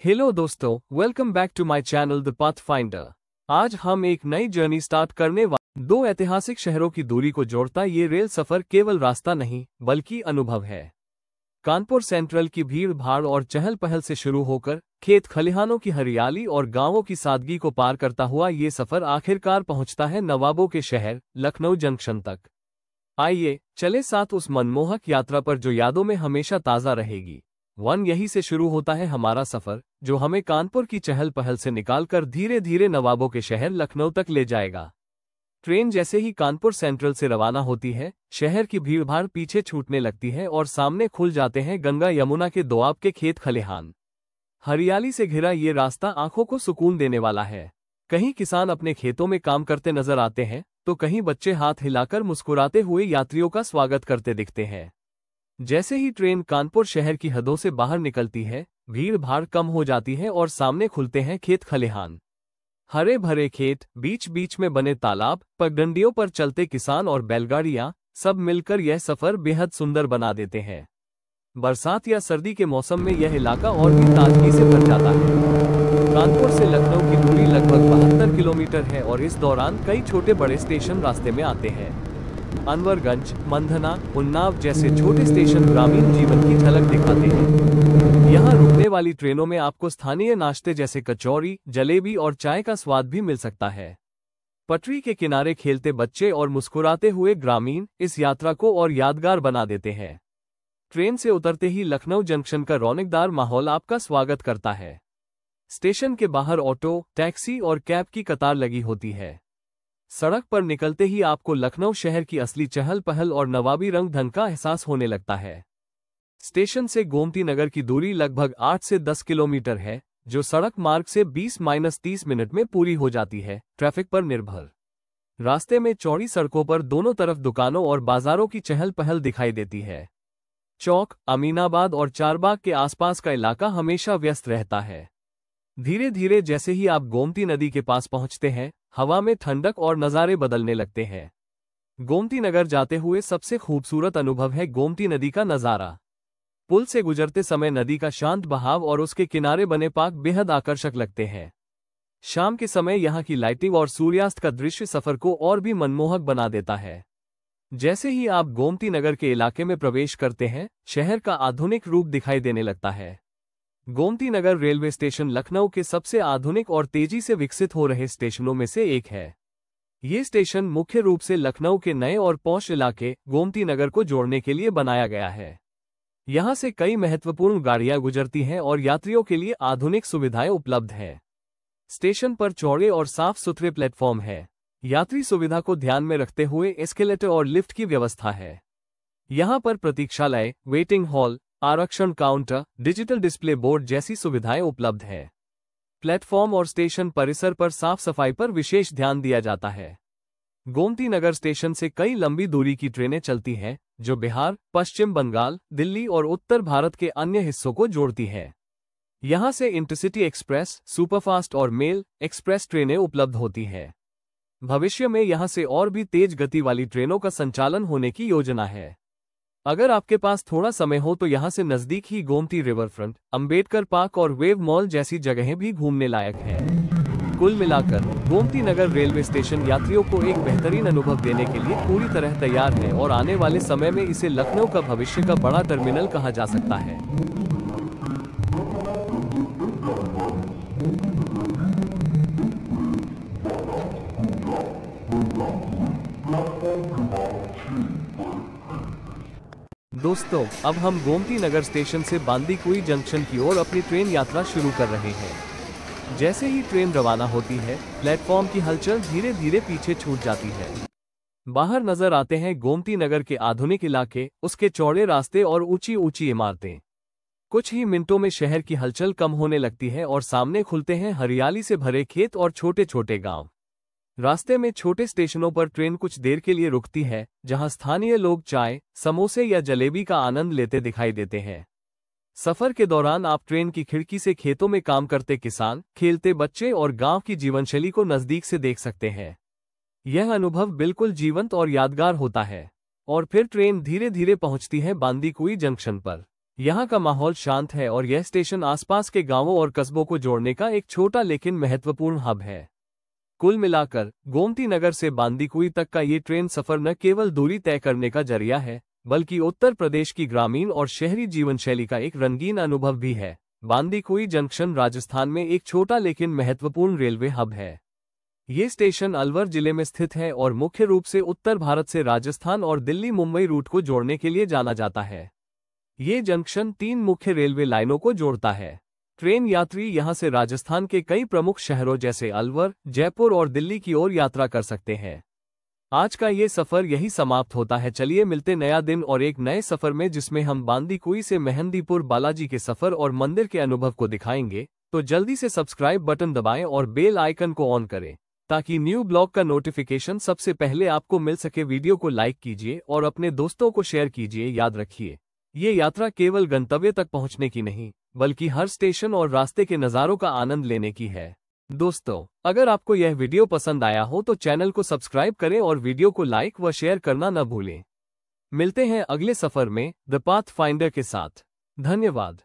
Hello दोस्तों, welcome back to my channel the path finder. आज हम एक नई जर्नी स्टार्ट करने वाले दो ऐतिहासिक शहरों की दूरी को जोड़ता ये रेल सफर केवल रास्ता नहीं बल्कि अनुभव है। कानपुर सेंट्रल की भीड़ भाड़ और चहल पहल से शुरू होकर खेत खलिहानों की हरियाली और गांवों की सादगी को पार करता हुआ ये सफर आखिरकार पहुंचता है नवाबों के शहर लखनऊ जंक्शन तक। आइए चले साथ उस मनमोहक यात्रा पर जो यादों में हमेशा ताज़ा रहेगी। यहीं से शुरू होता है हमारा सफर, जो हमें कानपुर की चहल पहल से निकालकर धीरे धीरे नवाबों के शहर लखनऊ तक ले जाएगा। ट्रेन जैसे ही कानपुर सेंट्रल से रवाना होती है, शहर की भीड़भाड़ पीछे छूटने लगती है और सामने खुल जाते हैं गंगा यमुना के दोआब के खेत खलिहान। हरियाली से घिरा ये रास्ता आंखों को सुकून देने वाला है। कहीं किसान अपने खेतों में काम करते नजर आते हैं, तो कहीं बच्चे हाथ हिलाकर मुस्कुराते हुए यात्रियों का स्वागत करते दिखते हैं। जैसे ही ट्रेन कानपुर शहर की हदों से बाहर निकलती है, भीड़ भाड़ कम हो जाती है और सामने खुलते हैं खेत खलिहान। हरे भरे खेत, बीच बीच में बने तालाब, पगडंडियों पर चलते किसान और बैलगाड़ियां, सब मिलकर यह सफर बेहद सुंदर बना देते हैं। बरसात या सर्दी के मौसम में यह इलाका और भी ताजगी से भर जाता है। कानपुर से लखनऊ की दूरी लगभग 72 किलोमीटर है और इस दौरान कई छोटे बड़े स्टेशन रास्ते में आते हैं। अनवरगंज, मंधना, उन्नाव जैसे छोटे स्टेशन ग्रामीण जीवन की झलक दिखाते हैं। यहाँ रुकने वाली ट्रेनों में आपको स्थानीय नाश्ते जैसे कचौरी, जलेबी और चाय का स्वाद भी मिल सकता है। पटरी के किनारे खेलते बच्चे और मुस्कुराते हुए ग्रामीण इस यात्रा को और यादगार बना देते हैं। ट्रेन से उतरते ही लखनऊ जंक्शन का रौनकदार माहौल आपका स्वागत करता है। स्टेशन के बाहर ऑटो, टैक्सी और कैब की कतार लगी होती है। सड़क पर निकलते ही आपको लखनऊ शहर की असली चहल पहल और नवाबी रंग ढंग का एहसास होने लगता है। स्टेशन से गोमती नगर की दूरी लगभग 8 से 10 किलोमीटर है, जो सड़क मार्ग से 20-30 मिनट में पूरी हो जाती है, ट्रैफिक पर निर्भर। रास्ते में चौड़ी सड़कों पर दोनों तरफ दुकानों और बाजारों की चहल पहल दिखाई देती है। चौक, अमीनाबाद और चारबाग के आसपास का इलाका हमेशा व्यस्त रहता है। धीरे धीरे जैसे ही आप गोमती नदी के पास पहुंचते हैं, हवा में ठंडक और नज़ारे बदलने लगते हैं। गोमती नगर जाते हुए सबसे खूबसूरत अनुभव है गोमती नदी का नज़ारा। पुल से गुजरते समय नदी का शांत बहाव और उसके किनारे बने पार्क बेहद आकर्षक लगते हैं। शाम के समय यहाँ की लाइटिंग और सूर्यास्त का दृश्य सफर को और भी मनमोहक बना देता है। जैसे ही आप गोमती नगर के इलाके में प्रवेश करते हैं, शहर का आधुनिक रूप दिखाई देने लगता है। गोमती नगर रेलवे स्टेशन लखनऊ के सबसे आधुनिक और तेजी से विकसित हो रहे स्टेशनों में से एक है। ये स्टेशन मुख्य रूप से लखनऊ के नए और पॉश इलाके गोमती नगर को जोड़ने के लिए बनाया गया है। यहाँ से कई महत्वपूर्ण गाड़ियाँ गुजरती हैं और यात्रियों के लिए आधुनिक सुविधाएं उपलब्ध हैं। स्टेशन पर चौड़े और साफ सुथरे प्लेटफॉर्म है। यात्री सुविधा को ध्यान में रखते हुए एस्केलेटर और लिफ्ट की व्यवस्था है। यहाँ पर प्रतीक्षालय, वेटिंग हॉल, आरक्षण काउंटर, डिजिटल डिस्प्ले बोर्ड जैसी सुविधाएं उपलब्ध है। प्लेटफॉर्म और स्टेशन परिसर पर साफ सफाई पर विशेष ध्यान दिया जाता है। गोमती नगर स्टेशन से कई लंबी दूरी की ट्रेनें चलती हैं, जो बिहार, पश्चिम बंगाल, दिल्ली और उत्तर भारत के अन्य हिस्सों को जोड़ती हैं। यहाँ से इंटरसिटी एक्सप्रेस, सुपरफास्ट और मेल एक्सप्रेस ट्रेनें उपलब्ध होती हैं। भविष्य में यहाँ से और भी तेज गति वाली ट्रेनों का संचालन होने की योजना है। अगर आपके पास थोड़ा समय हो तो यहाँ से नज़दीक ही Gomti river front, Ambedkar park और वेव मॉल जैसी जगहें भी घूमने लायक हैं। कुल मिलाकर गोमती नगर रेलवे स्टेशन यात्रियों को एक बेहतरीन अनुभव देने के लिए पूरी तरह तैयार है और आने वाले समय में इसे लखनऊ का भविष्य का बड़ा टर्मिनल कहा जा सकता है। दोस्तों, अब हम गोमती नगर स्टेशन से बांदीकुई जंक्शन की ओर अपनी ट्रेन यात्रा शुरू कर रहे हैं। जैसे ही ट्रेन रवाना होती है, प्लेटफॉर्म की हलचल धीरे धीरे पीछे छूट जाती है। बाहर नजर आते हैं गोमती नगर के आधुनिक इलाके, उसके चौड़े रास्ते और ऊंची ऊंची इमारतें। कुछ ही मिनटों में शहर की हलचल कम होने लगती है और सामने खुलते हैं हरियाली से भरे खेत और छोटे छोटे गांव। रास्ते में छोटे स्टेशनों पर ट्रेन कुछ देर के लिए रुकती है, जहां स्थानीय लोग चाय, समोसे या जलेबी का आनंद लेते दिखाई देते हैं। सफर के दौरान आप ट्रेन की खिड़की से खेतों में काम करते किसान, खेलते बच्चे और गांव की जीवनशैली को नजदीक से देख सकते हैं। यह अनुभव बिल्कुल जीवंत और यादगार होता है। और फिर ट्रेन धीरे धीरे पहुंचती है बांदीकुई जंक्शन पर। यहाँ का माहौल शांत है और यह स्टेशन आसपास के गांवों और कस्बों को जोड़ने का एक छोटा लेकिन महत्वपूर्ण हब है। कुल मिलाकर गोमती नगर से बांदीकुई तक का ये ट्रेन सफर न केवल दूरी तय करने का जरिया है, बल्कि उत्तर प्रदेश की ग्रामीण और शहरी जीवनशैली का एक रंगीन अनुभव भी है। बांदीकुई जंक्शन राजस्थान में एक छोटा लेकिन महत्वपूर्ण रेलवे हब है। ये स्टेशन अलवर जिले में स्थित है और मुख्य रूप से उत्तर भारत से राजस्थान और दिल्ली मुंबई रूट को जोड़ने के लिए जाना जाता है। ये जंक्शन 3 मुख्य रेलवे लाइनों को जोड़ता है। ट्रेन यात्री यहां से राजस्थान के कई प्रमुख शहरों जैसे अलवर, जयपुर और दिल्ली की ओर यात्रा कर सकते हैं। आज का ये सफर यही समाप्त होता है। चलिए मिलते नया दिन और एक नए सफर में, जिसमें हम बांदीकुई से मेहंदीपुर बालाजी के सफर और मंदिर के अनुभव को दिखाएंगे। तो जल्दी से सब्सक्राइब बटन दबाएं और बेल आइकन को ऑन करें ताकि न्यू ब्लॉग का नोटिफिकेशन सबसे पहले आपको मिल सके। वीडियो को लाइक कीजिए और अपने दोस्तों को शेयर कीजिए। याद रखिए, ये यात्रा केवल गंतव्य तक पहुंचने की नहीं, बल्कि हर स्टेशन और रास्ते के नज़ारों का आनंद लेने की है। दोस्तों, अगर आपको यह वीडियो पसंद आया हो तो चैनल को सब्सक्राइब करें और वीडियो को लाइक व शेयर करना न भूलें। मिलते हैं अगले सफर में द पाथ फाइंडर के साथ। धन्यवाद।